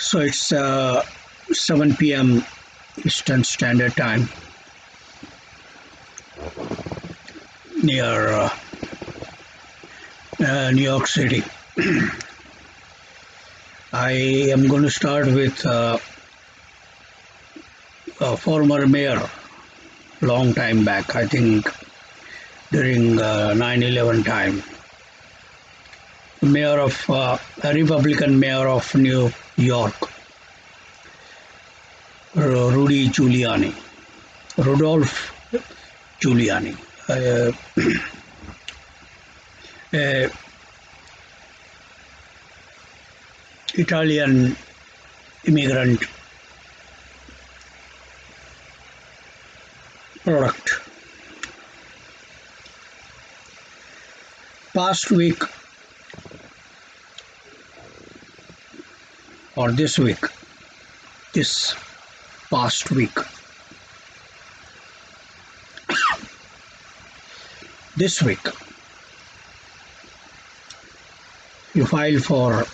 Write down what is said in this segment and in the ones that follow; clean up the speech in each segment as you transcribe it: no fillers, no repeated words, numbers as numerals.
So it's 7 p.m. Eastern Standard Time near New York City. I am going to start with a former mayor, long time back, I think during 9/11 time. Mayor of a Republican mayor of New York, Rudy Giuliani, Rudolph Giuliani, a Italian immigrant product. Past week or this past week, this week, you filed for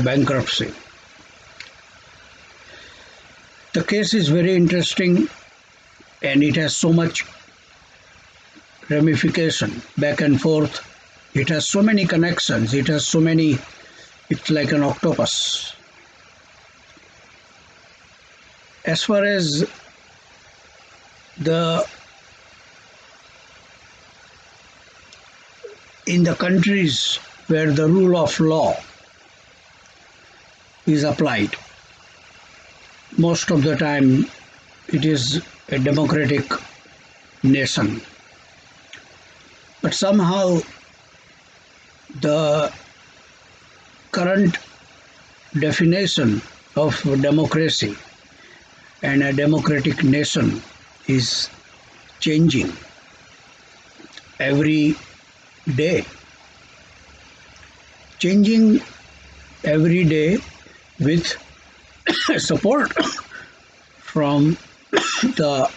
bankruptcy. The case is very interesting and it has so much ramification back and forth. It has so many connections. It's like an octopus. As far as in the countries where the rule of law is applied, most of the time it is a democratic nation. But somehow the current definition of democracy and a democratic nation is changing every day. Changing every day with support from the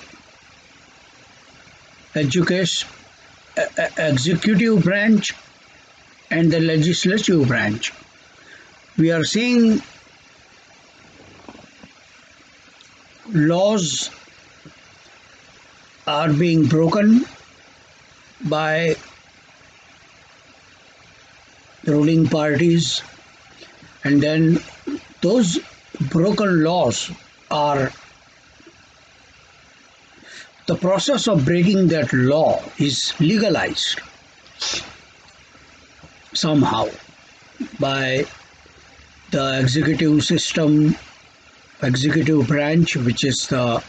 executive branch and the legislative branch. We are seeing laws are being broken by the ruling parties, and then those broken laws are the process of breaking that law is legalized somehow by the executive branch, which is the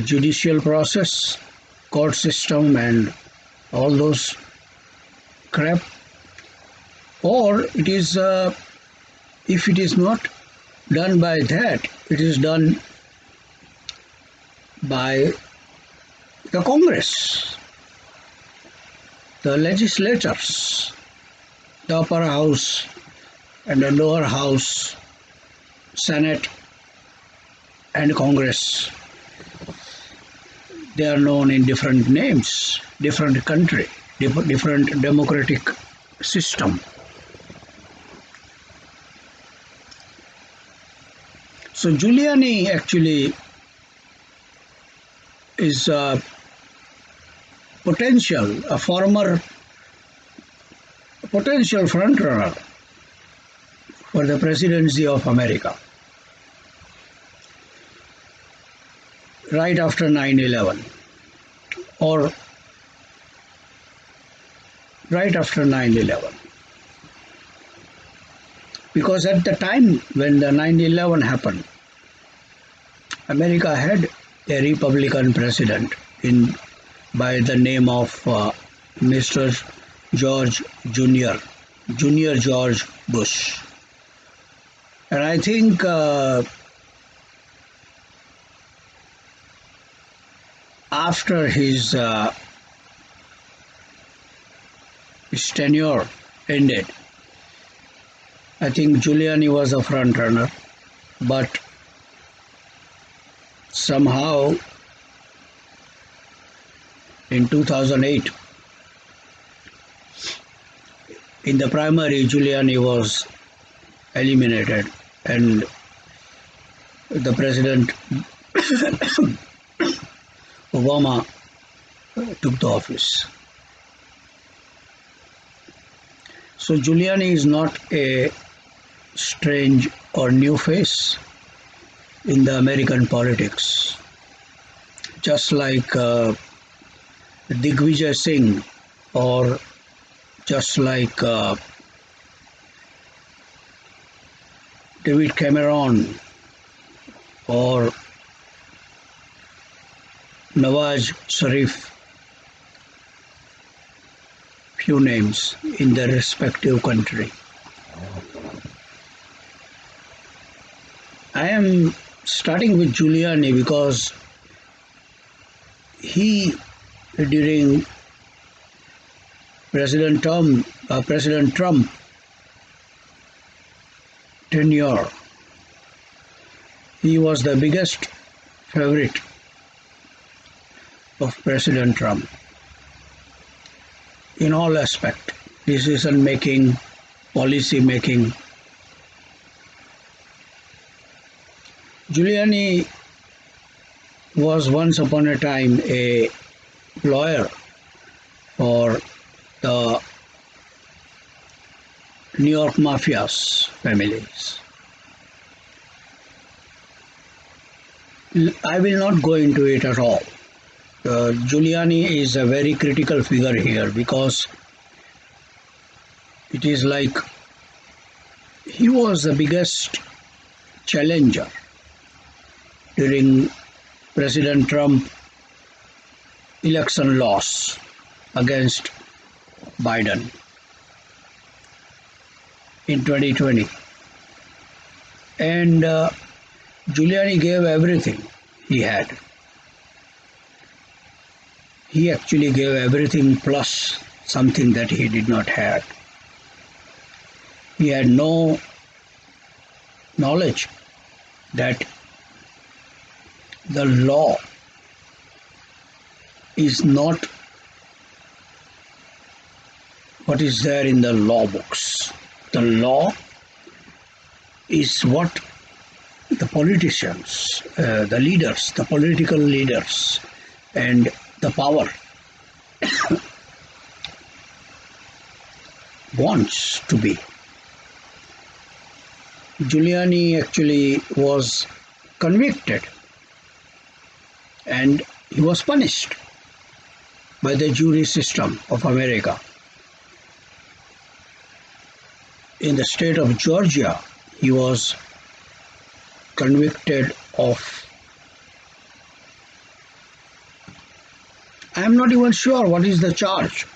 judicial process, court system, and all those crap. Or it is, if it is not done by that, it is done by the Congress, the legislators, the upper house and the lower house, Senate and Congress. They are known in different names, different country, different democratic system. So Giuliani actually is a former potential frontrunner for the presidency of America right after 9/11 or right after 9/11. Because at the time when the 9/11 happened, America had a Republican president by the name of Mr. George Junior George Bush. And I think after his tenure ended, I think Giuliani was a front runner, but somehow in 2008, in the primary, Giuliani was eliminated and the President Obama took the office. So Giuliani is not a strange or new face in the American politics. Just like Digvijay Singh, or just like David Cameron, or Nawaz Sharif, few names in their respective country. I am starting with Giuliani because he, during President Trump tenure, he was the biggest favorite of President Trump in all aspects, decision making, policy making. Giuliani was once upon a time a lawyer for the New York mafias families. I will not go into it at all. Giuliani is a very critical figure here because it is like he was the biggest challenger during President Trump election loss against Biden in 2020. And Giuliani gave everything he had. He actually gave everything plus something that he did not have. He had no knowledge that the law is not what is there in the law books. The law is what the politicians, the leaders, the political leaders, and the power wants to be. Giuliani actually was convicted and he was punished by the jury system of America. In the state of Georgia, he was convicted of, I am not even sure what is the charge.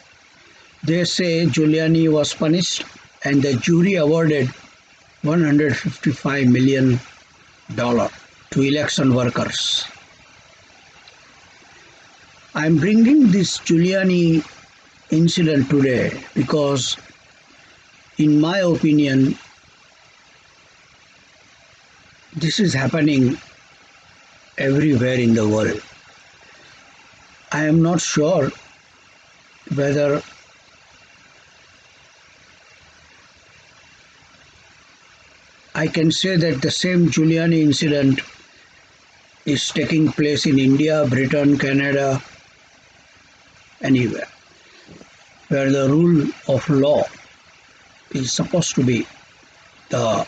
They say Giuliani was punished and the jury awarded $155 million to election workers. I am bringing this Giuliani incident today because, in my opinion, this is happening everywhere in the world. I am not sure whether I can say that the same Giuliani incident is taking place in India, Britain, Canada, anywhere, where the rule of law is supposed to be the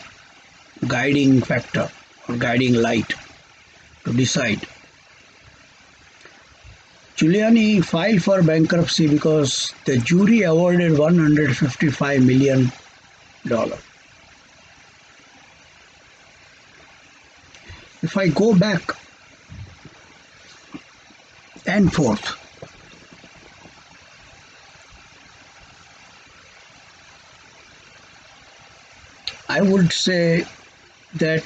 guiding factor or guiding light to decide. Giuliani filed for bankruptcy because the jury awarded $155 million. If I go back and forth, I would say that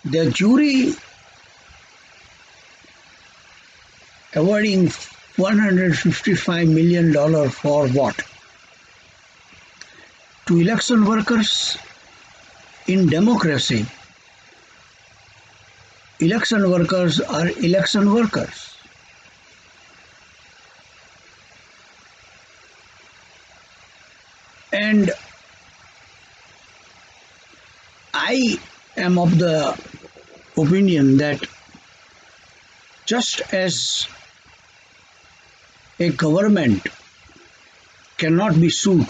the jury awarding $155 million for what? To election workers. In democracy, election workers are election workers. And I am of the opinion that just as a government cannot be sued,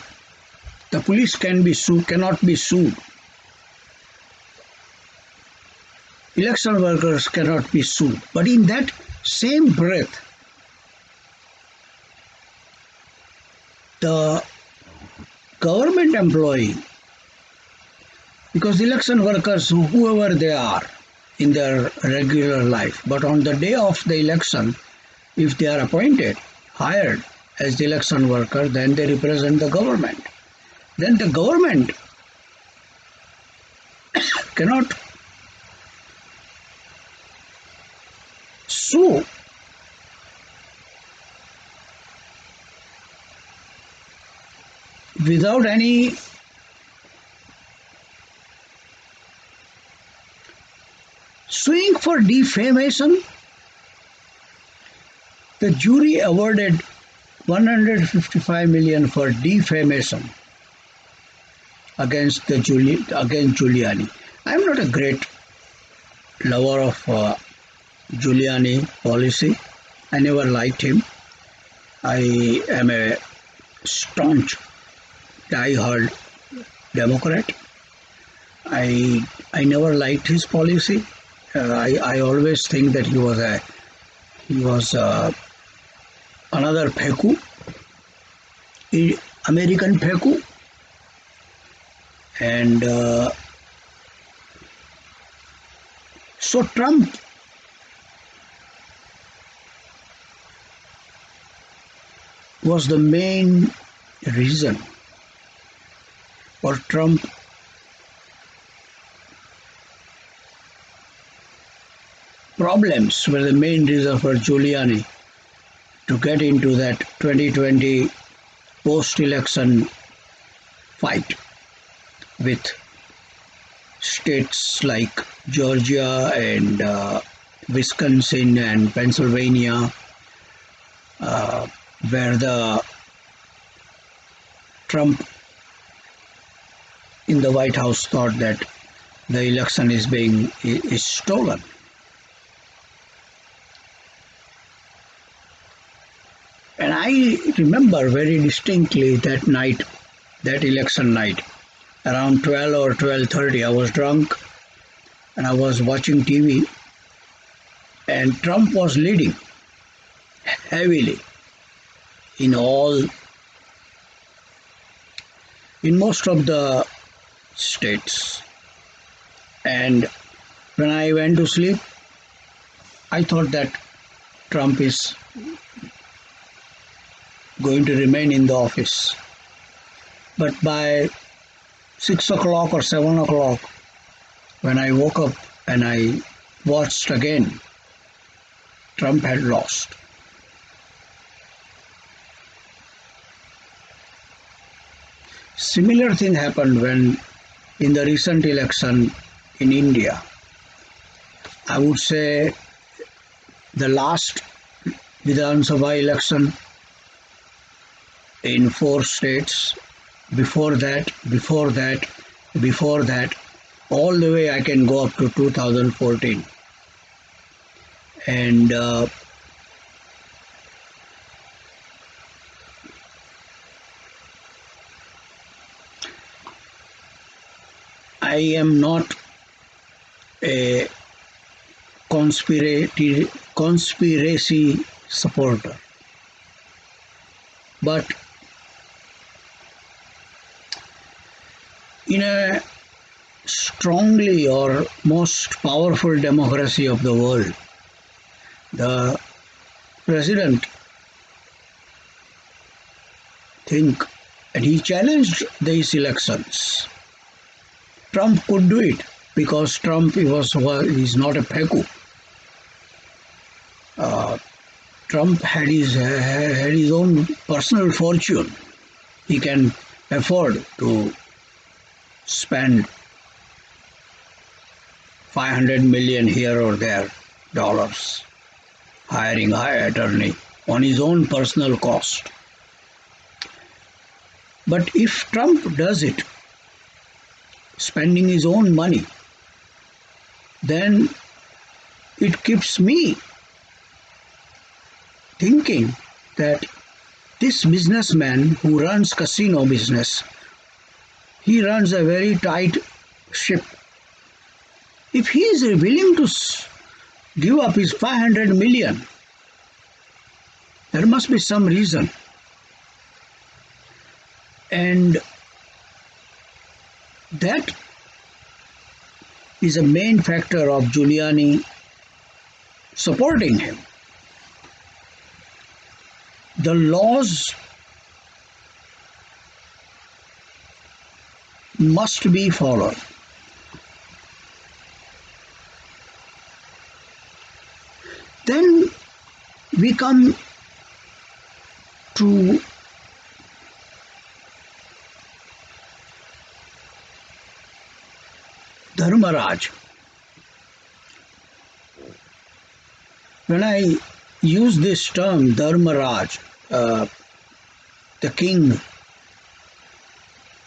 the police cannot be sued, election workers cannot be sued. But in that same breath, the government employee, because election workers, whoever they are in their regular life, but on the day of the election, if they are appointed, hired as the election worker, then they represent the government. Then the government cannot sue without any suing for defamation. The jury awarded 155 million for defamation against Giuliani. I am not a great lover of Giuliani policy. I never liked him. I am a staunch, die-hard Democrat. I never liked his policy. I always think that he was another Peku, American Peku, and so Trump was the main reason, or Trump problems were the main reason for Giuliani to get into that 2020 post-election fight with states like Georgia and Wisconsin and Pennsylvania, where the Trump in the White House thought that the election is stolen. And I remember very distinctly that night, that election night, around 12 or 12:30, I was drunk and I was watching TV, and Trump was leading heavily in most of the states. And when I went to sleep, I thought that Trump is going to remain in the office. But by 6 o'clock or 7 o'clock, when I woke up and I watched again, Trump had lost. Similar thing happened when in the recent election in India. I would say the last Vidhan Sabha election in 4 states, before that, all the way I can go up to 2014. And I am not a conspiracy supporter, but in a strongly or most powerful democracy of the world, the president and he challenged these elections. Trump could do it because Trump is not a Peku. Trump had his own personal fortune. He can afford to spend 500 million here or there dollars hiring a high attorney on his own personal cost. But if Trump does it, spending his own money, then it keeps me thinking that this businessman who runs casino business, he runs a very tight ship. If he is willing to give up his 500 million, there must be some reason. And that is a main factor of Giuliani supporting him. The laws must be followed. Then we come to Dharmaraj. When I use this term Dharmaraj, the king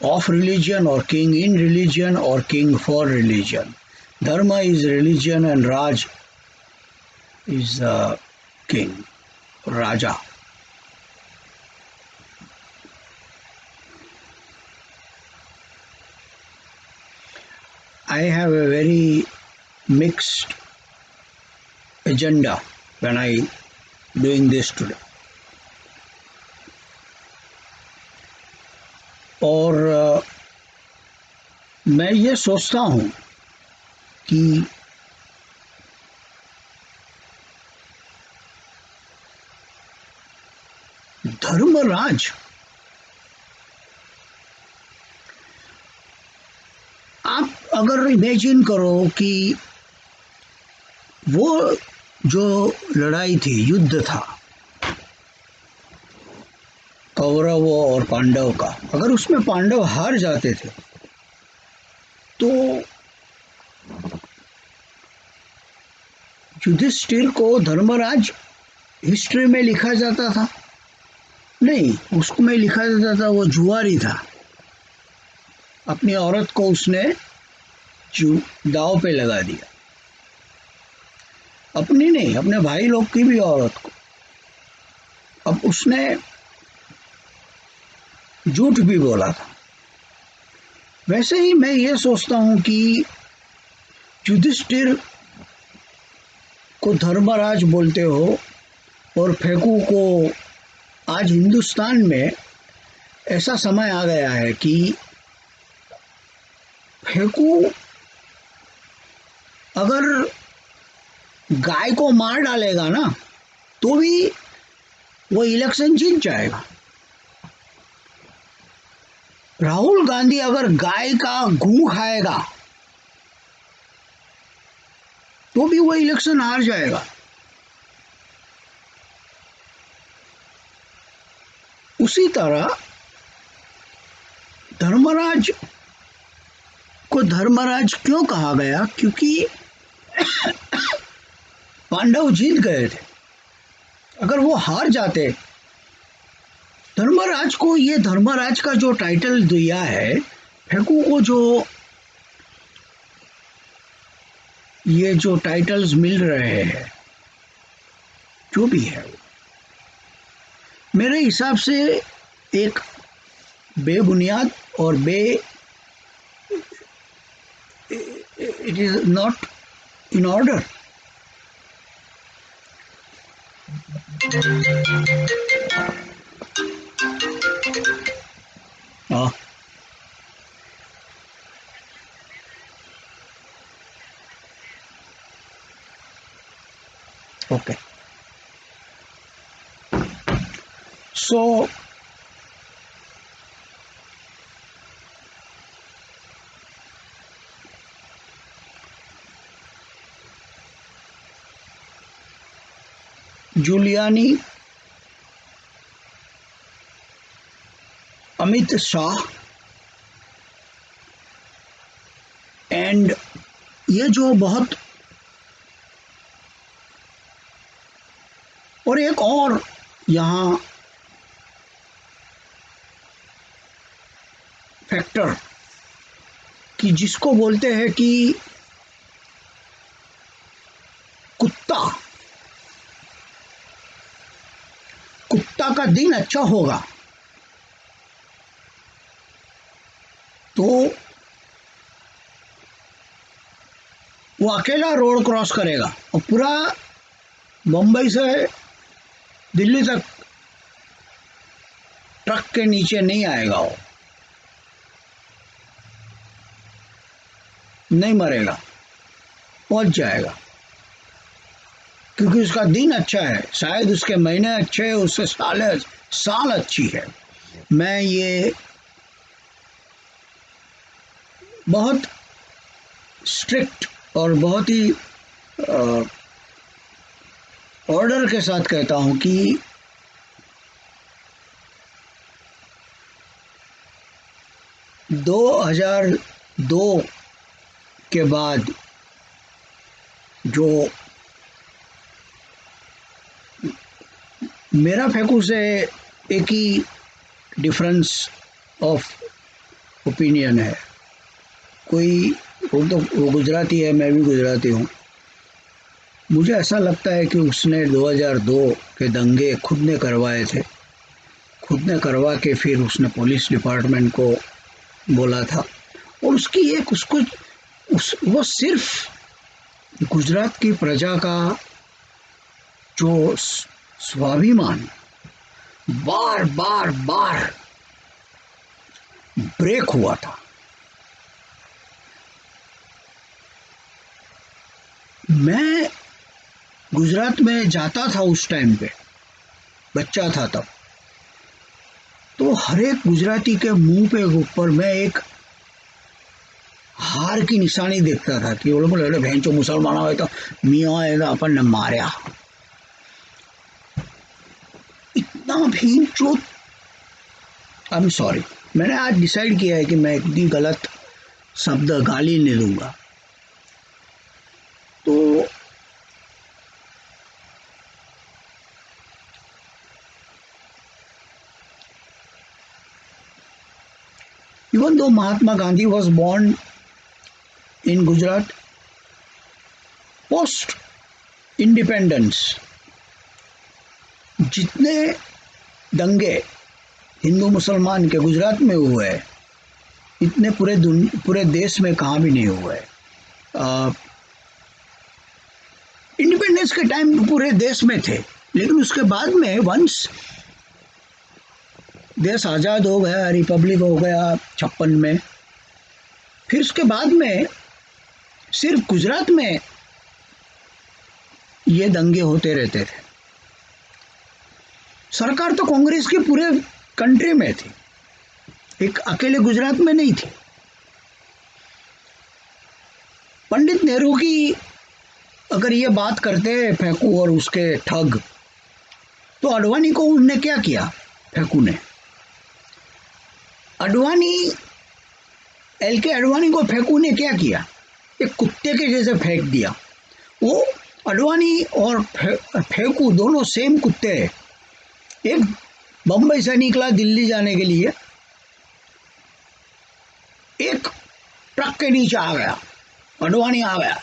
of religion or king in religion or king for religion. Dharma is religion and Raj is king, Raja. I have a very mixed agenda when I doing this today. और मैं ये सोचता हूँ कि धर्मराज आप अगर imagine करो कि वो जो लड़ाई थी, युद्ध था कौरवों और पांडव का, अगर उसमें पांडव हार जाते थे तो युधिष्ठिर को धर्मराज हिस्ट्री में लिखा जाता था? नहीं, उसको में लिखा जाता था वो जुआरी था। अपनी औरत को उसने दाव पे लगा दिया, अपनी नहीं, अपने भाई लोग की भी औरत को। अब उसने झूठ भी बोला था। वैसे ही मैं ये सोचता हूँ कि युधिष्ठिर को धर्मराज बोलते हो और फेकू को आज हिंदुस्तान में ऐसा समय आ गया है कि फेकू अगर गाय को मार डालेगा ना तो भी वो इलेक्शन जीत जाएगा। राहुल गांधी अगर गाय का गू खाएगा तो भी वो इलेक्शन हार जाएगा। उसी तरह धर्मराज को धर्मराज क्यों कहा गया? क्योंकि पांडव जीत गए थे। अगर वो हार जाते, धर्मराज को ये धर्मराज का जो टाइटल दिया है, फेकू को जो ये जो टाइटल्स मिल रहे हैं, जो भी है, मेरे हिसाब से एक बेबुनियाद और it is not in order. हाँ, okay. So Giuliani, Amit Shah and ये जो बहुत, और एक और यहाँ फैक्टर कि जिसको बोलते हैं कि कुत्ता कुत्ता का दिन अच्छा होगा तो वो अकेला रोड क्रॉस करेगा और पूरा मुंबई से दिल्ली तक ट्रक के नीचे नहीं आएगा, वो नहीं मरेगा, पहुंच जाएगा, क्योंकि उसका दिन अच्छा है, शायद उसके महीने अच्छे हैं, उससे साल अच्छी है। मैं ये बहुत स्ट्रिक्ट और बहुत ही ऑर्डर के साथ कहता हूं कि 2002 के बाद जो मेरा फेंकू से एक ही डिफरेंस ऑफ ओपिनियन है। कोई वो गुजराती है, मैं भी गुजराती हूँ। मुझे ऐसा लगता है कि उसने 2002 के दंगे खुद ने करवाए थे, खुद ने करवा के फिर उसने पुलिस डिपार्टमेंट को बोला था, और उसकी एक उसको वो सिर्फ गुजरात की प्रजा का जो स्वाभिमान बार बार बार ब्रेक हुआ था। मैं गुजरात में जाता था उस टाइम पे, बच्चा था तब, तो हर एक गुजराती के मुंह पे ऊपर मैं एक हार की निशानी देखता था कि वो लोग बोले भैंचो मुसलमान आए तो मियाँ आए तो अपन ने मारा। इतना भी जो आई एम सॉरी, मैंने आज डिसाइड किया है कि मैं एक भी गलत शब्द गाली नहीं लूंगा। तो even though Mahatma Gandhi was born in Gujarat, post independence जितने दंगे हिंदू मुसलमान के गुजरात में हुए हैं, इतने पूरे देश में कहाँ भी नहीं हुए हैं। इंडिपेंडेंस के टाइम पूरे देश में थे, लेकिन उसके बाद में वंस देश आज़ाद हो गया, रिपब्लिक हो गया 56 में, फिर उसके बाद में सिर्फ गुजरात में ये दंगे होते रहते थे। सरकार तो कांग्रेस की पूरे कंट्री में थी, एक अकेले गुजरात में नहीं थी। पंडित नेहरू की अगर ये बात करते हैं फेंकू और उसके ठग, तो अडवाणी को उनने क्या किया? फेंकू ने अडवाणी को फेंकू ने क्या किया? एक कुत्ते के जैसे फेंक दिया। वो अडवाणी और फेंकू दोनों सेम कुत्ते हैं। एक बम्बई से निकला दिल्ली जाने के लिए, एक ट्रक के नीचे आ गया, अडवाणी आ गया,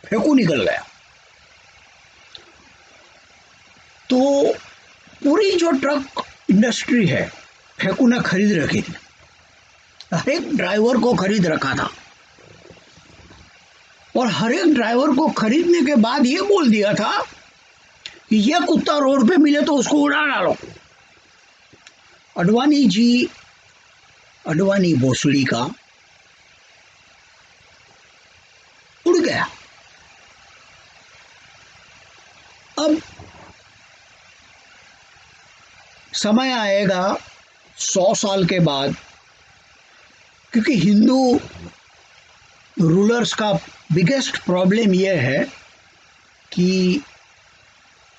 फेंकू निकल गया। तो पूरी जो ट्रक इंडस्ट्री है फेंकू ने खरीद रखी थी, हर एक ड्राइवर को खरीद रखा था, और हर एक ड्राइवर को खरीदने के बाद ये बोल दिया था कि ये कुत्ता रोड पे मिले तो उसको उड़ा डालो। अडवाणी भोसड़ी का उड़ गया। अब समय आएगा 100 साल के बाद, क्योंकि हिंदू रूलर्स का बिगेस्ट प्रॉब्लम यह है कि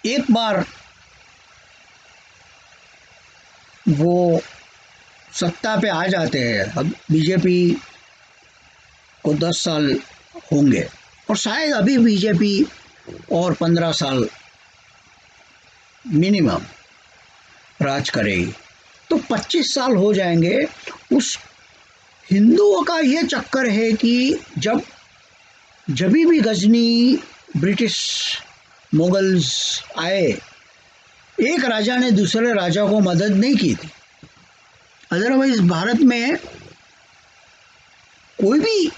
एक बार वो सत्ता पे आ जाते हैं, अब बीजेपी को 10 साल होंगे और शायद अभी बीजेपी और 15 साल मिनिमम राज करेगी, तो 25 साल हो जाएंगे उस हिंदुओं का ये चक्कर है कि जब जभी भी गजनी, ब्रिटिश, मुगल्स आए, एक राजा ने दूसरे राजा को मदद नहीं की थी। अदरवाइज भारत में कोई भी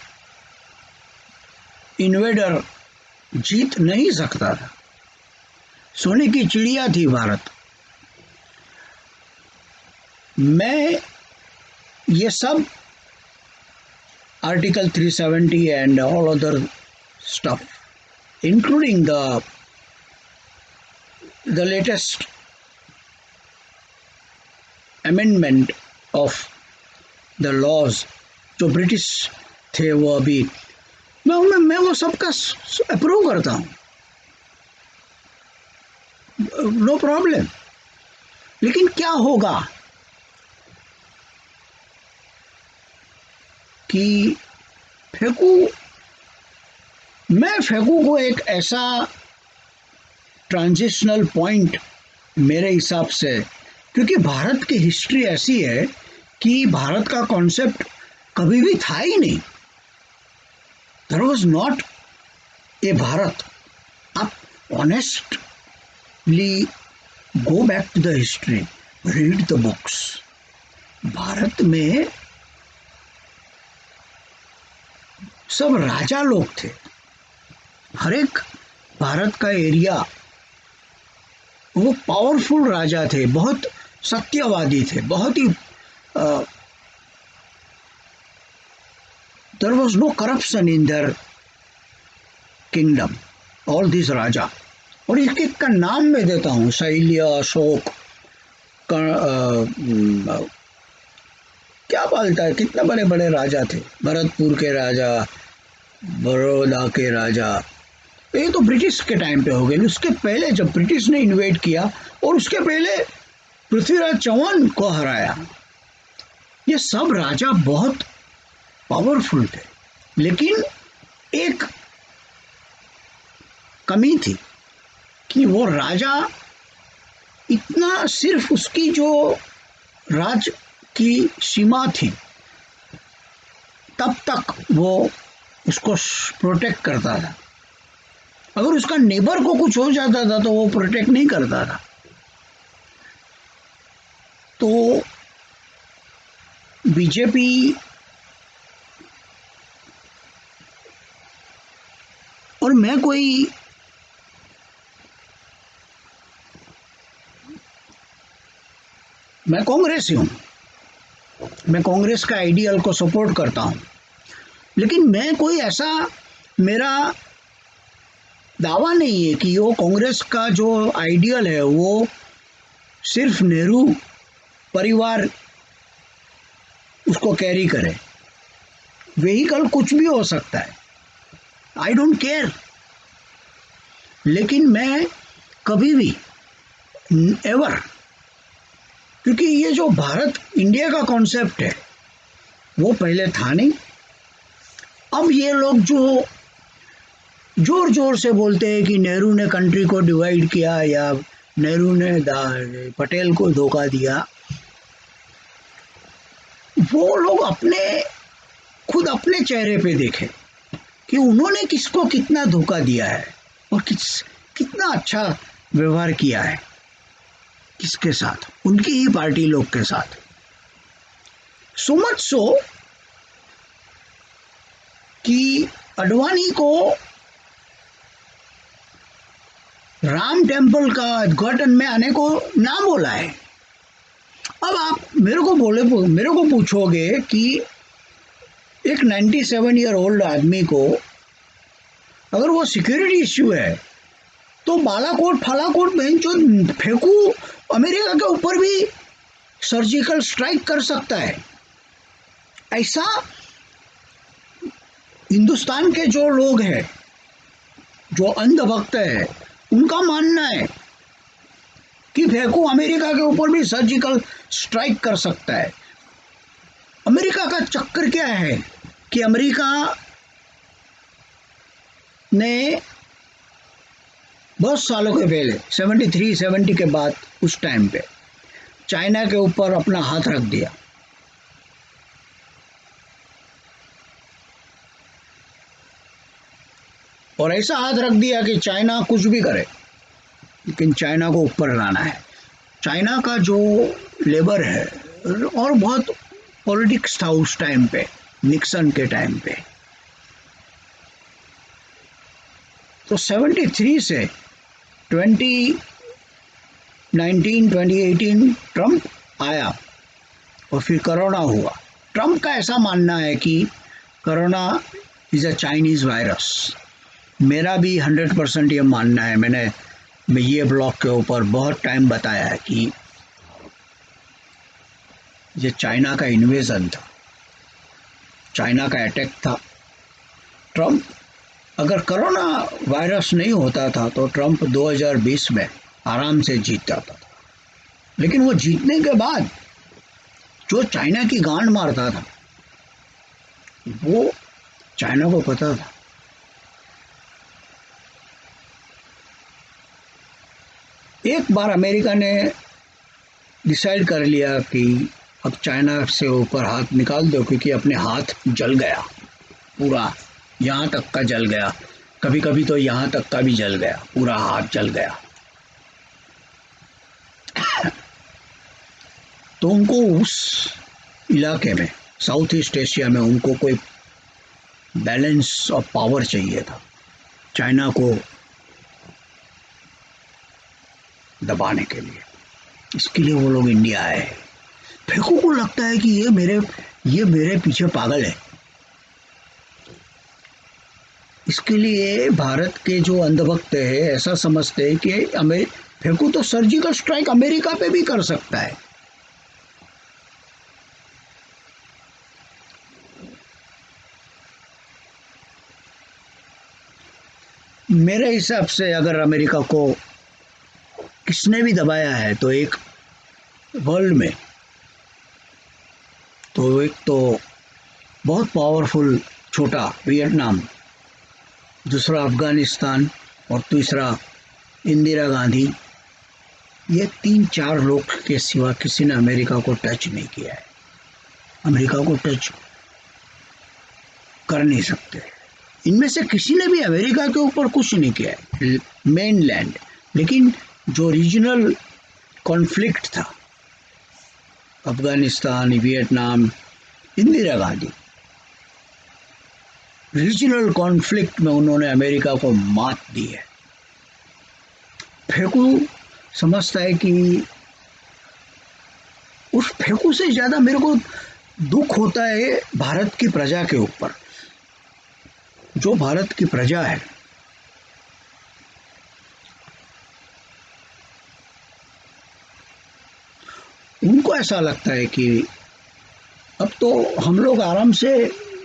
इन्वेडर जीत नहीं सकता था। सोने की चिड़िया थी भारत। मैं ये सब article 370 and all other stuff, including the latest amendment of the laws जो ब्रिटिश थे, वो अभी मैं वो सबका अप्रूव करता हूँ, नो प्रॉब्लम। लेकिन क्या होगा कि मैं फेंकू को एक ऐसा ट्रांजिशनल पॉइंट मेरे हिसाब से, क्योंकि भारत की हिस्ट्री ऐसी है कि भारत का कॉन्सेप्ट कभी भी था ही नहीं। There was not a Bharat. आप honestly go back to the history, read the books. Bharat में सब राजा लोग थे। हर एक भारत का एरिया वो पावरफुल राजा थे, बहुत सत्यवादी थे, बहुत ही there was no corruption in their kingdom, all this raja. और एक एक का नाम मैं देता हूँ, शैल्य, अशोक, क्या बोलता है, कितने बड़े बड़े राजा थे। भरतपुर के राजा, बड़ौदा के राजा, ये तो ब्रिटिश के टाइम पे हो गए। उसके पहले जब ब्रिटिश ने इन्वेड किया, और उसके पहले पृथ्वीराज चौहान को हराया, ये सब राजा बहुत पावरफुल थे। लेकिन एक कमी थी कि वो राजा इतना, सिर्फ उसकी जो राज की सीमा थी तब तक वो उसको प्रोटेक्ट करता था। अगर उसका नेबर को कुछ हो जाता था तो वो प्रोटेक्ट नहीं करता था। तो बीजेपी और मैं कांग्रेसी हूँ, मैं कांग्रेस का आइडियल को सपोर्ट करता हूँ। लेकिन मैं कोई ऐसा, मेरा दावा नहीं है कि वो कांग्रेस का जो आइडियल है वो सिर्फ नेहरू परिवार उसको कैरी करे। वेहिकल कुछ भी हो सकता है, आई डोंट केयर। लेकिन मैं कभी भी एवर, क्योंकि ये जो भारत इंडिया का कॉन्सेप्ट है वो पहले था नहीं। अब ये लोग जो जोर जोर से बोलते हैं कि नेहरू ने कंट्री को डिवाइड किया या नेहरू ने पटेल को धोखा दिया, वो लोग खुद अपने चेहरे पे देखें कि उन्होंने किसको कितना धोखा दिया है और कितना अच्छा व्यवहार किया है, किसके साथ, उनकी ही पार्टी लोग के साथ। सो मच सो कि अडवाणी को राम टेम्पल का उद्घाटन में आने को ना बोला है। अब आप मेरे को पूछोगे कि एक 97 ईयर ओल्ड आदमी को अगर वो सिक्योरिटी इश्यू है तो बालाकोट फालाकोट बेंचो फेंकू, अमेरिका के ऊपर भी सर्जिकल स्ट्राइक कर सकता है। ऐसा हिंदुस्तान के जो लोग हैं, जो अंधभक्त है, उनका मानना है कि फेंकू अमेरिका के ऊपर भी सर्जिकल स्ट्राइक कर सकता है। अमेरिका का चक्कर क्या है कि अमेरिका ने बहुत सालों के पहले 73-70 के बाद उस टाइम पे चाइना के ऊपर अपना हाथ रख दिया। और ऐसा हाथ रख दिया कि चाइना कुछ भी करे, लेकिन चाइना को ऊपर लाना है। चाइना का जो लेबर है, और बहुत पॉलिटिक्स था उस टाइम पे, निक्सन के टाइम पे। तो 73 से 2019 2018 ट्रम्प आया और फिर कोरोना हुआ। ट्रम्प का ऐसा मानना है कि corona is a Chinese virus. मेरा भी 100% ये मानना है। मैं ये ब्लॉग के ऊपर बहुत टाइम बताया है कि ये चाइना का इन्वेजन था, चाइना का अटैक था। ट्रम्प, अगर कोरोना वायरस नहीं होता था तो ट्रम्प 2020 में आराम से जीत जाता था। लेकिन वो जीतने के बाद जो चाइना की गांड मारता था, वो चाइना को पता था। एक बार अमेरिका ने डिसाइड कर लिया कि अब चाइना से ऊपर हाथ निकाल दो, क्योंकि अपने हाथ जल गया पूरा, यहाँ तक का जल गया, कभी कभी तो यहाँ तक का भी जल गया, पूरा हाथ जल गया। तो उनको उस इलाके में, साउथ ईस्ट एशिया में, उनको कोई बैलेंस ऑफ पावर चाहिए था चाइना को दबाने के लिए। इसके लिए वो लोग इंडिया आए। फेको को लगता है कि ये मेरे पीछे पागल है। इसके लिए भारत के जो अंधभक्त है ऐसा समझते हैं कि फेको तो सर्जिकल स्ट्राइक अमेरिका पे भी कर सकता है। मेरे हिसाब से अगर अमेरिका को किसने भी दबाया है तो एक वर्ल्ड में, तो एक तो बहुत पावरफुल छोटा वियतनाम, दूसरा अफगानिस्तान और तीसरा इंदिरा गांधी। ये 3-4 लोग के सिवा किसी ने अमेरिका को टच नहीं किया है। अमेरिका को टच कर नहीं सकते। इनमें से किसी ने भी अमेरिका के ऊपर कुछ नहीं किया है, मेनलैंड। लेकिन जो रीजनल कॉन्फ्लिक्ट था, Afghanistan, Vietnam, Indira Gandhi, regional conflict में उन्होंने अमेरिका को मात दी है। फेकू समझता है कि उस फेकू से ज़्यादा मेरे को दुख होता है भारत की प्रजा के ऊपर। जो भारत की प्रजा है, उनको ऐसा लगता है कि अब तो हम लोग आराम से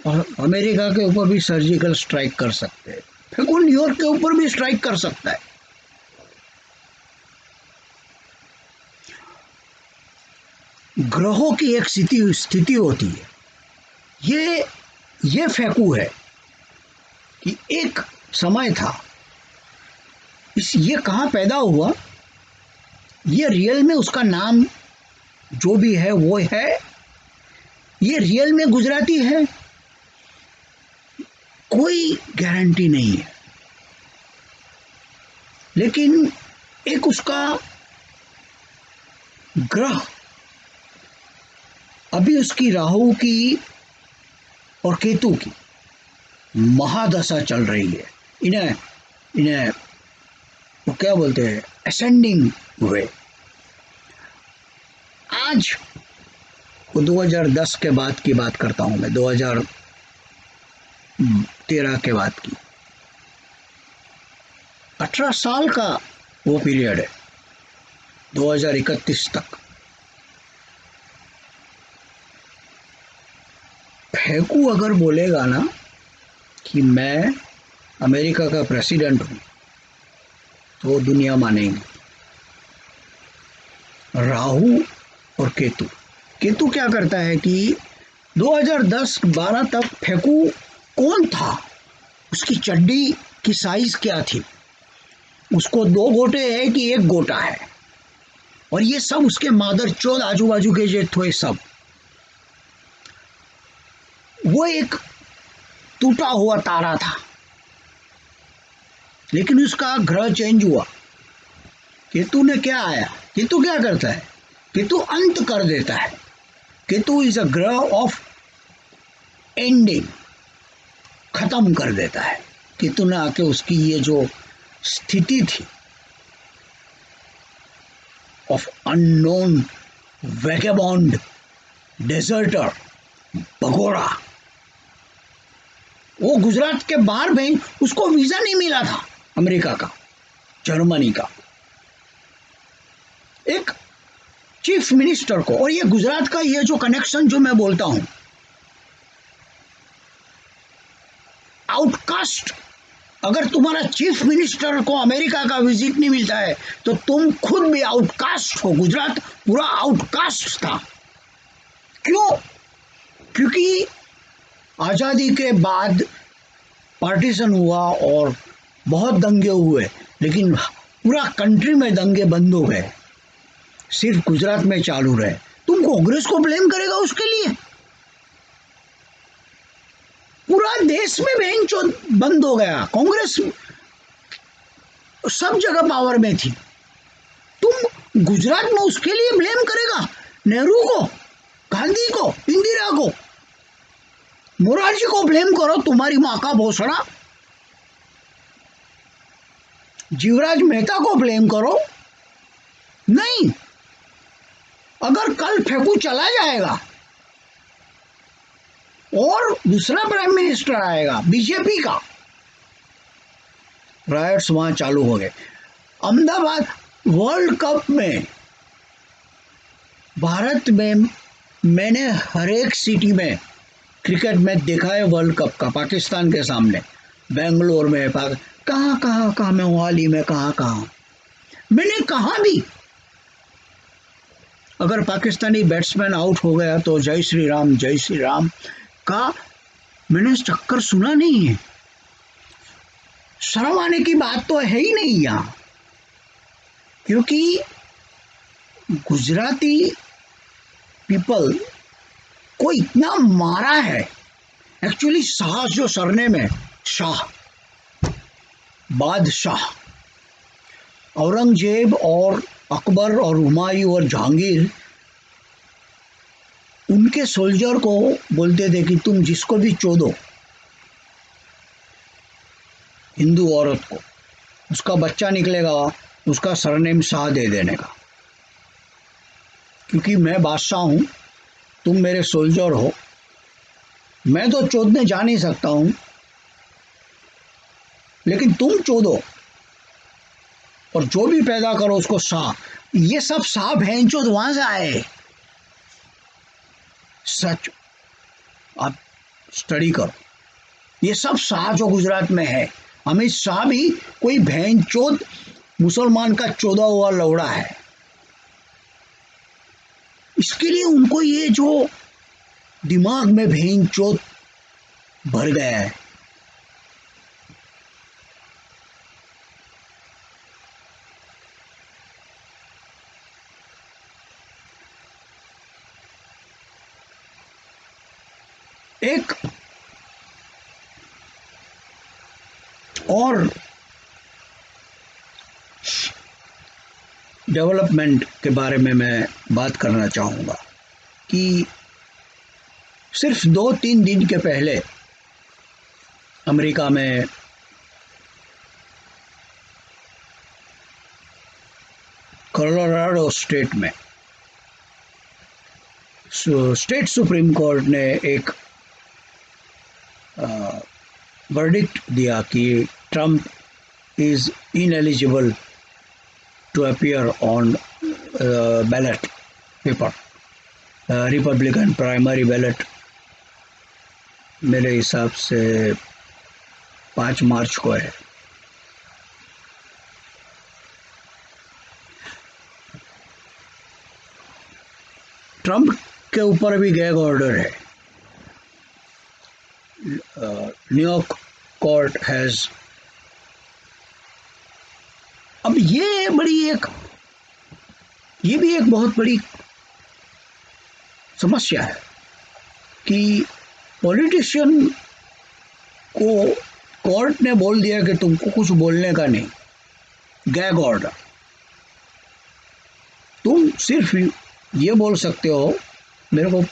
अमेरिका के ऊपर भी सर्जिकल स्ट्राइक कर सकते हैं। फेकू न्यूयॉर्क के ऊपर भी स्ट्राइक कर सकता है। ग्रहों की एक स्थिति होती है। ये फेकू है कि एक समय था, ये कहाँ पैदा हुआ, ये रियल में उसका नाम जो भी है वो है, ये रियल में गुजराती है, कोई गारंटी नहीं है। लेकिन एक उसका ग्रह, अभी उसकी राहु की और केतु की महादशा चल रही है। इन्हें इन्हें वो क्या बोलते हैं, असेंडिंग हुए। आज वो 2010 के बाद की बात करता हूं मैं, 2013 के बाद की। 18 साल का वो पीरियड है, 2031 तक। फेकू अगर बोलेगा ना कि मैं अमेरिका का प्रेसिडेंट हूं, तो दुनिया मानेगी। राहु और केतु, केतु क्या करता है कि 2010-12 तक फेकू कौन था, उसकी चड्डी की साइज क्या थी, उसको 2 गोटे है कि 1 गोटा है, और ये सब उसके मादर चौध आजू बाजू के जो थे सब, वो एक टूटा हुआ तारा था। लेकिन उसका ग्रह चेंज हुआ। केतु ने क्या आया, केतु क्या करता है, केतु अंत कर देता है। केतु इज अ ग्रह ऑफ एंडिंग, खत्म कर देता है। केतु ने आके उसकी ये जो स्थिति थी ऑफ अननोन वैगेबॉन्ड डेजर्टर भगोड़ा, वो गुजरात के बाहर में, उसको वीजा नहीं मिला था अमेरिका का, जर्मनी का, एक चीफ मिनिस्टर को। और ये गुजरात का ये जो कनेक्शन जो मैं बोलता हूं, आउटकास्ट, अगर तुम्हारा चीफ मिनिस्टर को अमेरिका का विजिट नहीं मिलता है तो तुम खुद भी आउटकास्ट हो। गुजरात पूरा आउटकास्ट था। क्यों? क्योंकि आज़ादी के बाद पार्टीशन हुआ और बहुत दंगे हुए, लेकिन पूरा कंट्री में दंगे बंद हो गए, सिर्फ गुजरात में चालू रहे। तुम कांग्रेस को ब्लेम करेगा उसके लिए? पूरा देश में बेंच बंद हो गया, कांग्रेस सब जगह पावर में थी। तुम गुजरात में उसके लिए ब्लेम करेगा? नेहरू को, गांधी को, इंदिरा को, मोरारजी को ब्लेम करो, तुम्हारी माँ का भोसड़ा। जीवराज मेहता को ब्लेम करो। नहीं, अगर कल फेंकू चला जाएगा और दूसरा प्राइम मिनिस्टर आएगा बीजेपी का, रायट्स वहां चालू हो गए। अहमदाबाद वर्ल्ड कप में, भारत में मैंने हर एक सिटी में क्रिकेट मैच देखा है वर्ल्ड कप का, पाकिस्तान के सामने, बेंगलोर में, कहाँ मैं, मोहाली में, कहाँ मैंने कहा भी, अगर पाकिस्तानी बैट्समैन आउट हो गया तो जय श्री राम का मैंने चक्कर सुना नहीं है। शर्म आने की बात तो है ही नहीं यहाँ, क्योंकि गुजराती पीपल को इतना मारा है। एक्चुअली शाह जो सरनेम है, शाह, बादशाह, औरंगजेब और अकबर और हुमायूं और जहांगीर उनके सोल्जर को बोलते थे कि तुम जिसको भी चोदो, हिंदू औरत को, उसका बच्चा निकलेगा, उसका सरनेम शाह दे देने का, क्योंकि मैं बादशाह हूं, तुम मेरे सोल्जर हो, मैं तो चोदने जा नहीं सकता हूं, लेकिन तुम चोदो और जो भी पैदा करो उसको शाह। ये सब शाह भैंचोद वहां से आए, सच, आप स्टडी करो, ये सब शाह जो गुजरात में है। अमित शाह भी कोई भैंचोद मुसलमान का चोदा हुआ लौड़ा है। इसके लिए उनको ये जो दिमाग में भैंचोद भर गया है। एक और डेवलपमेंट के बारे में मैं बात करना चाहूँगा कि सिर्फ 2-3 दिन के पहले अमेरिका में कोलोराडो स्टेट में स्टेट सुप्रीम कोर्ट ने एक वर्डिक्ट दिया कि Trump is ineligible to appear on ballot paper, Republican primary ballot मेरे हिसाब से 5 मार्च को है। ट्रंप के ऊपर भी गैग ऑर्डर है। न्यूयॉर्क कोर्ट हैज, अब ये भी एक बहुत बड़ी समस्या है कि पॉलिटिशियन को कोर्ट ने बोल दिया कि तुमको कुछ बोलने का नहीं, गैग ऑर्डर। तुम सिर्फ ये बोल सकते हो मेरे को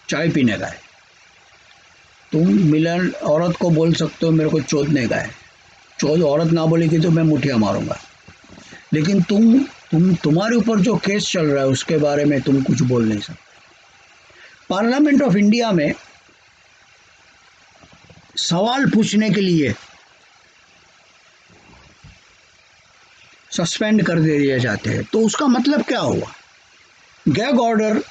चाय पीने का है, तुम मिलन औरत को बोल सकते हो मेरे को चोदने का है, चोद औरत ना बोलेगी तो मैं मुठिया मारूंगा, लेकिन तुम्हारे ऊपर जो केस चल रहा है उसके बारे में तुम कुछ बोल नहीं सकते। पार्लियामेंट ऑफ इंडिया में सवाल पूछने के लिए सस्पेंड कर दिए जाते हैं, तो उसका मतलब क्या हुआ? गैग ऑर्डर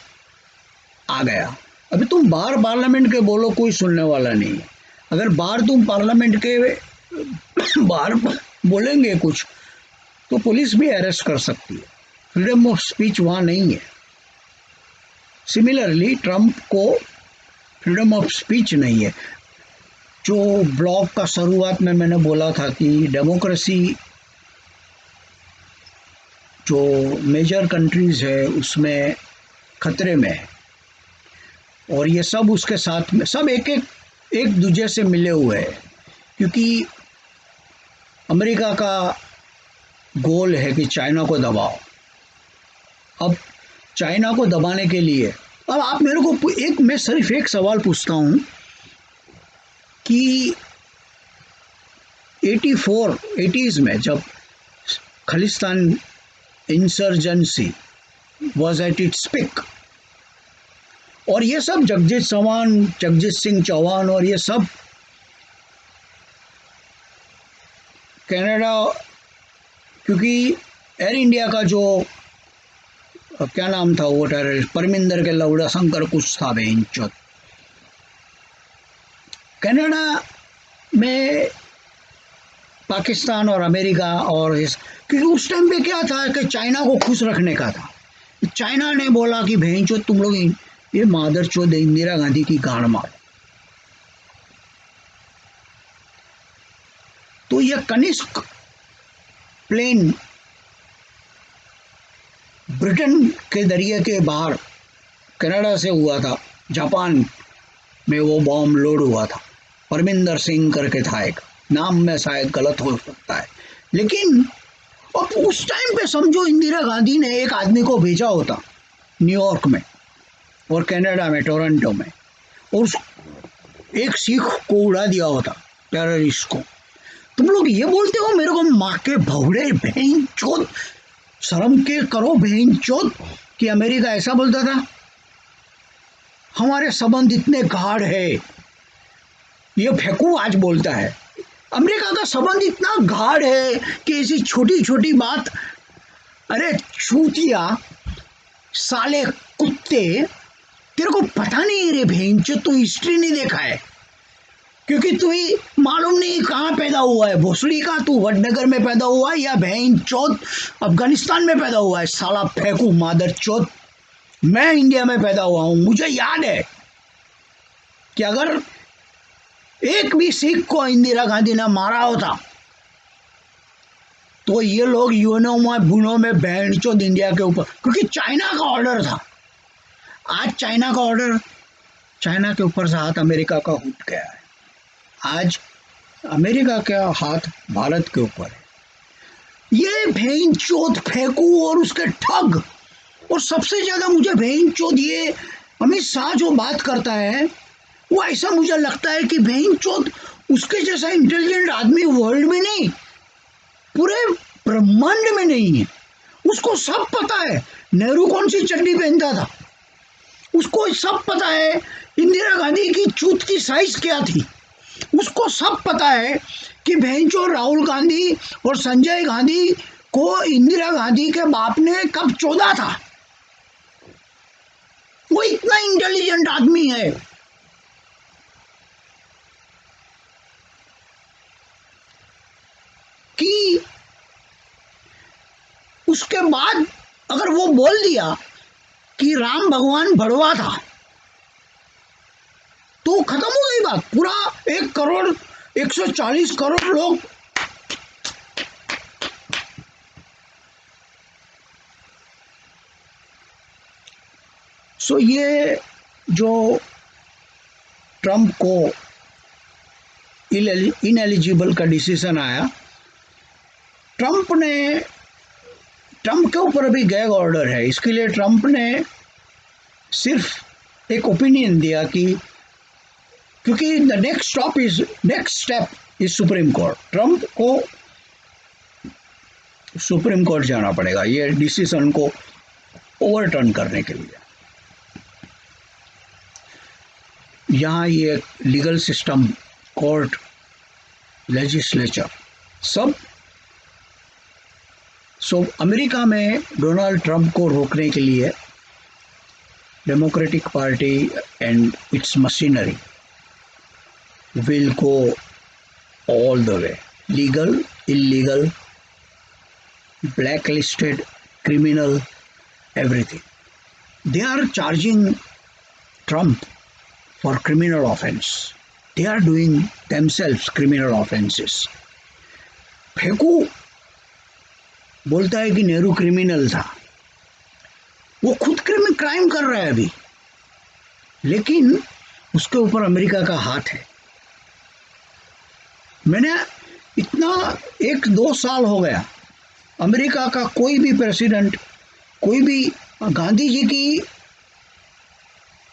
आ गया। अभी तुम बाहर पार्लियामेंट के बोलो, कोई सुनने वाला नहीं है। अगर बाहर तुम पार्लियामेंट के बाहर बोलेंगे कुछ तो पुलिस भी अरेस्ट कर सकती है। फ्रीडम ऑफ स्पीच वहाँ नहीं है। सिमिलरली ट्रंप को फ्रीडम ऑफ स्पीच नहीं है। जो ब्लॉग का शुरुआत में मैंने बोला था कि डेमोक्रेसी जो मेजर कंट्रीज है उसमें खतरे में है, और ये सब उसके साथ में सब एक दूसरे से मिले हुए हैं, क्योंकि अमेरिका का गोल है कि चाइना को दबाओ। अब चाइना को दबाने के लिए अब आप मेरे को मैं सिर्फ एक सवाल पूछता हूँ कि 80s में जब Khalistan insurgency was at its peak, और ये सब जगजीत सिंह चौहान और ये सब कनाडा, क्योंकि एयर इंडिया का जो क्या नाम था वो टेररिस्ट, परमिंदर के लौड़ा शंकर कुछ था बेंचोद, कनाडा में पाकिस्तान और अमेरिका और क्योंकि उस टाइम पे क्या था कि चाइना को खुश रखने का था। चाइना ने बोला कि बेंचोद तुम लोग ये मादर चोद इंदिरा गांधी की गाड़ मारो। तो ये कनिष्क प्लेन ब्रिटेन के दरिया के बाहर कनाडा से हुआ था, जापान में वो बॉम्ब लोड हुआ था। परमिंदर सिंह करके था, एक नाम में शायद गलत हो सकता है, लेकिन अब उस टाइम पे समझो इंदिरा गांधी ने एक आदमी को भेजा होता न्यूयॉर्क में और कनाडा में टोरंटो में, और उस एक सिख को उड़ा दिया होता, टेररिस्ट को। तुम लोग ये बोलते हो मेरे को माँ के भौड़े बहन चोद, शर्म के करो बहन चोद, कि अमेरिका ऐसा बोलता था। हमारे संबंध इतने गाढ़ है, ये फेंकू आज बोलता है। अमेरिका का संबंध इतना गाढ़ है कि ऐसी छोटी छोटी बात, अरे चूतिया साले कुत्ते, तेरे को पता नहीं रे भेंचो, तू हिस्ट्री नहीं देखा है, क्योंकि तू ही मालूम नहीं कहाँ पैदा हुआ है, भोसड़ी का तू वडनगर में पैदा हुआ है या बहन चौथ अफगानिस्तान में पैदा हुआ है, साला फेंकू मादर चौथ। मैं इंडिया में पैदा हुआ हूँ, मुझे याद है कि अगर एक भी सिख को इंदिरा गांधी ने मारा होता तो ये लोग यूनो में बुनो में बहन चौथ इंडिया के ऊपर, क्योंकि चाइना का ऑर्डर था। आज चाइना का ऑर्डर, चाइना के ऊपर से हाथ अमेरिका का उठ गया है। आज अमेरिका का हाथ भारत के ऊपर है। ये भेन चोद फेंकू और उसके ठग, और सबसे ज्यादा मुझे भेन चोद ये अमित शाह जो बात करता है, वो ऐसा मुझे लगता है कि भेन चोद उसके जैसा इंटेलिजेंट आदमी वर्ल्ड में नहीं, पूरे ब्रह्मांड में नहीं है। उसको सब पता है नेहरू कौन सी चड्डी पहनता था, उसको सब पता है इंदिरा गांधी की चूत की साइज क्या थी, उसको सब पता है कि भैंचो राहुल गांधी और संजय गांधी को इंदिरा गांधी के बाप ने कब चोदा था। वो इतना इंटेलिजेंट आदमी है। कि उसके बाद अगर वो बोल दिया कि राम भगवान बड़वा था तो खत्म हो गई बात। पूरा 1 करोड़ 140 करोड़ लोग ये जो ट्रंप को इनएलिजिबल का डिसीजन आया। ट्रंप के ऊपर अभी गैग ऑर्डर है, इसके लिए ट्रंप ने सिर्फ एक ओपिनियन दिया कि क्योंकि the next step is supreme court, Trump को सुप्रीम कोर्ट जाना पड़ेगा ये डिसीजन को ओवरटर्न करने के लिए। यहाँ ये लीगल सिस्टम, कोर्ट, लेजिस्लेचर सब अमेरिका में डोनाल्ड ट्रंप को रोकने के लिए democratic party and it's machinery will go all the way, legal, illegal, blacklisted, criminal, everything. They are charging Trump for criminal offense. They are doing themselves criminal offenses. फेकू बोलता है कि Nehru criminal था, वो खुद क्राइम कर रहा है अभी, लेकिन उसके ऊपर अमेरिका का हाथ है। मैंने इतना 1-2 साल हो गया, अमेरिका का कोई भी प्रेसिडेंट, कोई भी गांधी जी की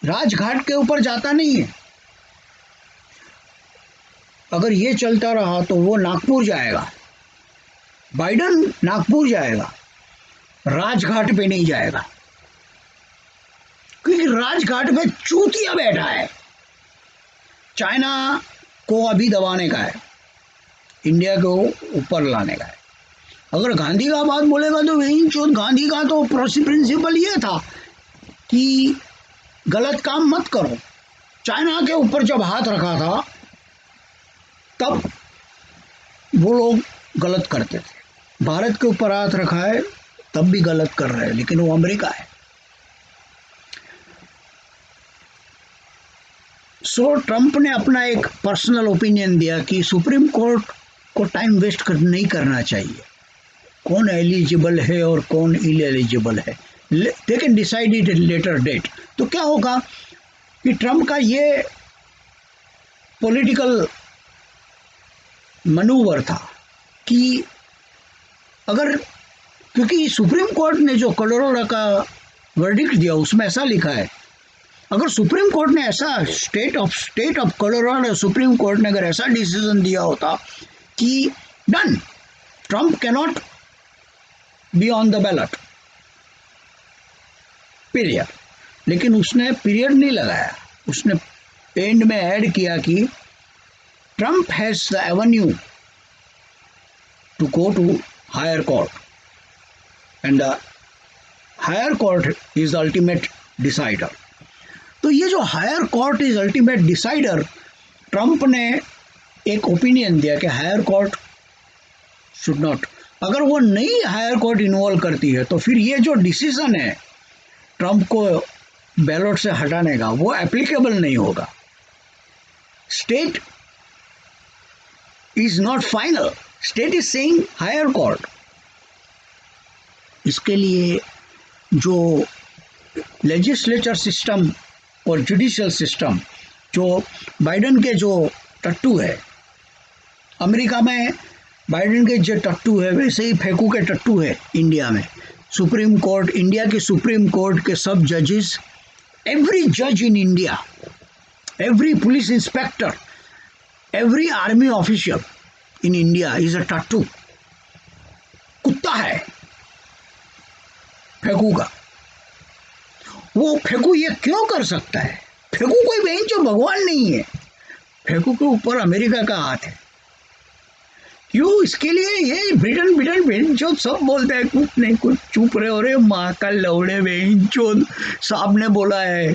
राजघाट के ऊपर जाता नहीं है। अगर ये चलता रहा तो वो नागपुर जाएगा, बाइडन नागपुर जाएगा, राजघाट पे नहीं जाएगा, क्योंकि राजघाट पे चूतिया बैठा है। चाइना को अभी दबाने का है, इंडिया को ऊपर लाने का है। अगर गांधी का बात बोलेगा तो वही चोट, गांधी का तो प्रिंसिपल ये था कि गलत काम मत करो। चाइना के ऊपर जब हाथ रखा था तब वो लोग गलत करते थे, भारत के ऊपर हाथ रखा है तब भी गलत कर रहे हैं, लेकिन वो अमेरिका है। सो ट्रंप ने अपना एक पर्सनल ओपिनियन दिया कि सुप्रीम कोर्ट को टाइम वेस्ट नहीं करना चाहिए, कौन एलिजिबल है और कौन इनएलिजिबल है, they can decide it later date. तो क्या होगा कि ट्रंप का ये पॉलिटिकल मनूवर था कि अगर, क्योंकि सुप्रीम कोर्ट ने जो कोलोराडो का वर्डिक्ट दिया उसमें ऐसा लिखा है, अगर सुप्रीम कोर्ट ने ऐसा state of Colorado supreme court ने अगर ऐसा डिसीजन दिया होता कि done, Trump cannot be on the ballot, period, लेकिन उसने पीरियड नहीं लगाया, उसने एंड में ऐड किया कि Trump has the avenue to go to higher court and the higher court is ultimate decider. तो ये जो higher court is ultimate decider, Trump ने एक ओपिनियन दिया कि हायर कोर्ट शुड नॉट, अगर वो नहीं हायर कोर्ट इन्वॉल्व करती है तो फिर ये जो डिसीजन है ट्रंप को बैलेट से हटाने का वो एप्लीकेबल नहीं होगा। State is not final, state is saying higher court. इसके लिए जो लेजिस्लेचर सिस्टम और जुडिशियल सिस्टम, जो बाइडन के जो टट्टू है, अमेरिका में बाइडन के जो टट्टू है वैसे ही फेकू के टट्टू है इंडिया में। सुप्रीम कोर्ट, इंडिया के सुप्रीम कोर्ट के सब जजेस, एवरी जज in India, every police inspector, every army official in India is a टट्टू, कुत्ता है फेकू का। वो फेकू ये क्यों कर सकता है? फेकू कोई बेंचो भगवान नहीं है, फेकू के ऊपर अमेरिका का हाथ है। क्यों? इसके लिए ये ब्रिटेन बेंचो सब बोलते हैं कुछ नहीं, कुछ चुप रहे हो रे माँ का लौड़े बेंचो, साहब ने बोला है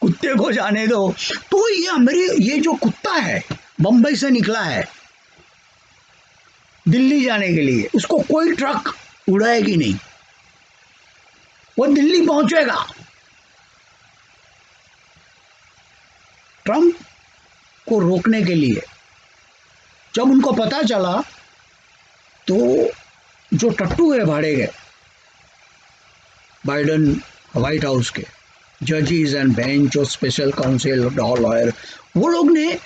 कुत्ते को जाने दो। तो ये जो कुत्ता है बंबई से निकला है दिल्ली जाने के लिए, उसको कोई ट्रक उड़ाएगी नहीं, वो दिल्ली पहुंचेगा। ट्रंप को रोकने के लिए जब उनको पता चला तो जो टट्टू है भाड़े गए बाइडन व्हाइट हाउस के जजेस एंड बेंच और स्पेशल काउंसिल लॉयर, वो लोग ने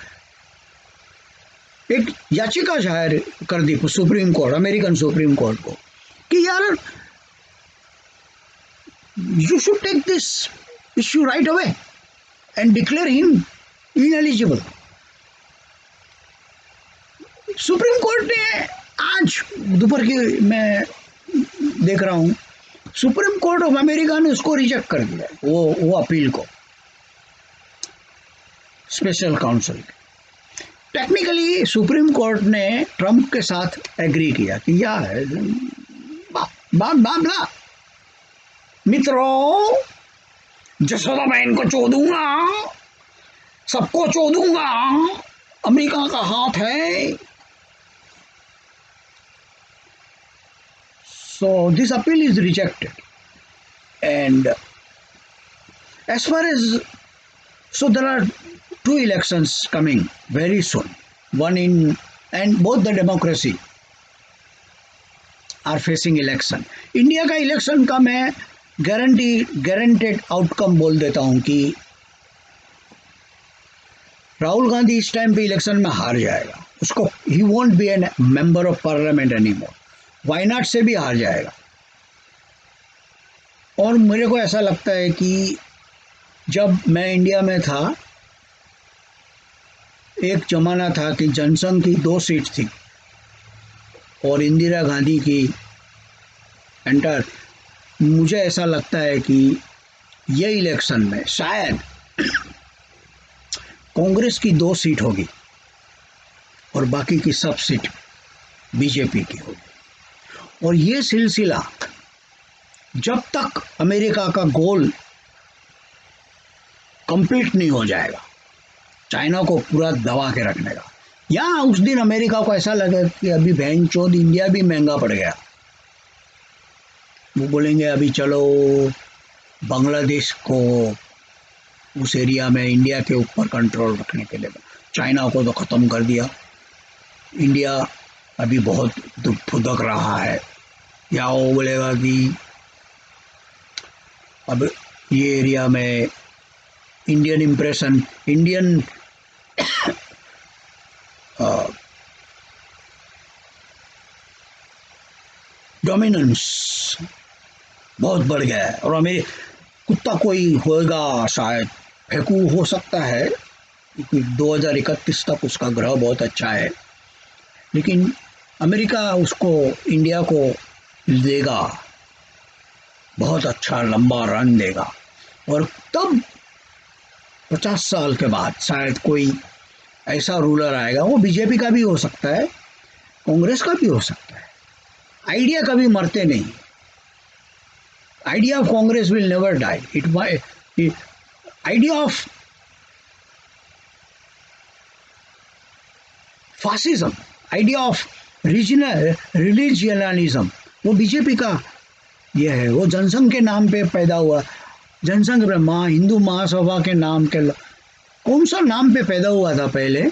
एक याचिका जाहिर कर दी supreme court, American supreme court को कि यार you should take this issue right away and declare him ineligible. Supreme court ने आज दोपहर की मैं देख रहा हूं, सुप्रीम कोर्ट ऑफ अमेरिका ने उसको रिजेक्ट कर दिया, वो अपील को special council. Technically supreme court ने ट्रंप के साथ एग्री किया कि यार बा मित्रों, जसोदा मैं इनको चोदूंगा, सबको चोदूंगा, अमेरिका का हाथ है। So this appeal is rejected, and as far as, so there are two elections coming very soon, one in, and both the democracy are facing election. India का इलेक्शन का मैं गारंटेड आउटकम बोल देता हूं कि राहुल गांधी इस टाइम पे election में हार जाएगा, उसको ही won't be an member of parliament anymore, Wayanad से भी हार जाएगा। और मेरे को ऐसा लगता है कि जब मैं इंडिया में था, एक जमाना था कि जनसंघ की 2 सीट थी और इंदिरा गांधी की एंटर। मुझे ऐसा लगता है कि ये इलेक्शन में शायद कांग्रेस की 2 सीट होगी और बाकी की सब सीट बीजेपी की होगी। और ये सिलसिला जब तक अमेरिका का गोल कंप्लीट नहीं हो जाएगा, चाइना को पूरा दबा के रखने का, या उस दिन अमेरिका को ऐसा लगे कि अभी बहन चोद इंडिया भी महंगा पड़ गया, वो बोलेंगे अभी चलो बांग्लादेश को उस एरिया में इंडिया के ऊपर कंट्रोल रखने के लिए, चाइना को तो ख़त्म कर दिया, इंडिया अभी बहुत फुदक रहा है, या वो बोलेगा कि अब ये एरिया में इंडियन इम्प्रेशन, इंडियन डोमिनेंस बहुत बढ़ गया है। और हमें कुत्ता कोई होगा, शायद फेंकू हो सकता है, क्योंकि 2031 तक उसका ग्रह बहुत अच्छा है, लेकिन अमेरिका उसको, इंडिया को देगा, बहुत अच्छा लंबा रन देगा। और तब 50 साल के बाद शायद कोई ऐसा रूलर आएगा, वो बीजेपी का भी हो सकता है, कांग्रेस का भी हो सकता है। आइडिया कभी मरते नहीं, idea of Congress will never die, idea of fascism, idea of religionism, वो बीजेपी का ये है, वो जनसंघ के नाम पे पैदा हुआ, जनसंघ हिंदू महासभा के नाम के, कौन सा नाम पे पैदा हुआ था पहले,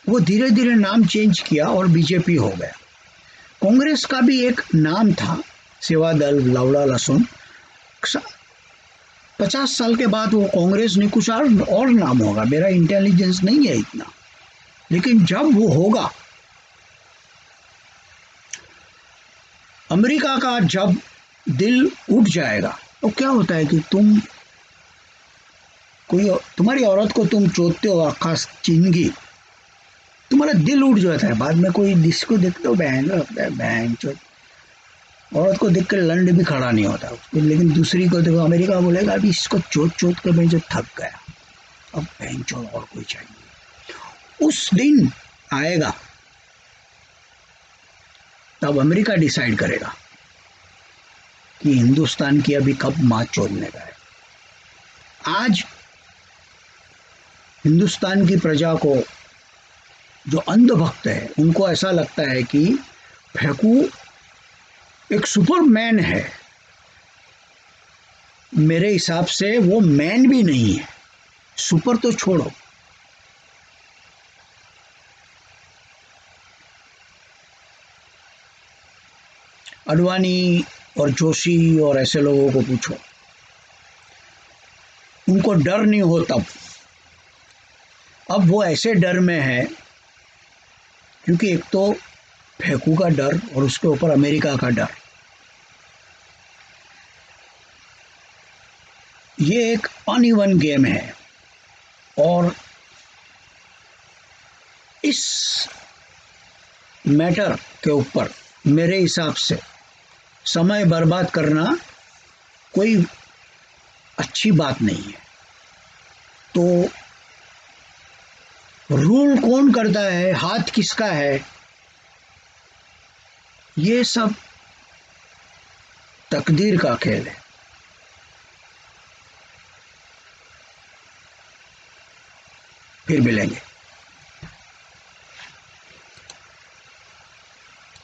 वो धीरे धीरे नाम चेंज किया और बीजेपी हो गया। कांग्रेस का भी एक नाम था, सेवा दल लावड़ा लहसुन, 50 साल के बाद वो कांग्रेस ने कुछ और नाम होगा, मेरा इंटेलिजेंस नहीं है इतना, लेकिन जब वो होगा, अमेरिका का जब दिल उठ जाएगा, तो क्या होता है कि तुम्हारी औरत को तुम चोदते हो खास जिंदगी, तुम्हारा दिल उठ जाता है, बाद में कोई जिसको देखते हो बहन चोद, औरत को देख कर लंड भी खड़ा नहीं होता उसको, लेकिन दूसरी को देखो, अमेरिका बोलेगा अभी इसको चोद कर मैं जो थक गया, अब बहन चोद और कोई चाहिए। उस दिन आएगा तब अमेरिका डिसाइड करेगा कि हिंदुस्तान की अभी कब माँ चोदने का है। आज हिंदुस्तान की प्रजा को, जो अंधभक्त है, उनको ऐसा लगता है कि फेंकू एक सुपरमैन है, मेरे हिसाब से वो मैन भी नहीं है, सुपर तो छोड़ो, अडवाणी और जोशी और ऐसे लोगों को पूछो, उनको डर नहीं हो तब, अब वो ऐसे डर में है क्योंकि एक तो फेंकू का डर और उसके ऊपर अमेरिका का डर। ये एक अनइवन गेम है और इस मैटर के ऊपर मेरे हिसाब से समय बर्बाद करना कोई अच्छी बात नहीं है। तो रूल कौन करता है, हाथ किसका है, ये सब तकदीर का खेल है। फिर मिलेंगे।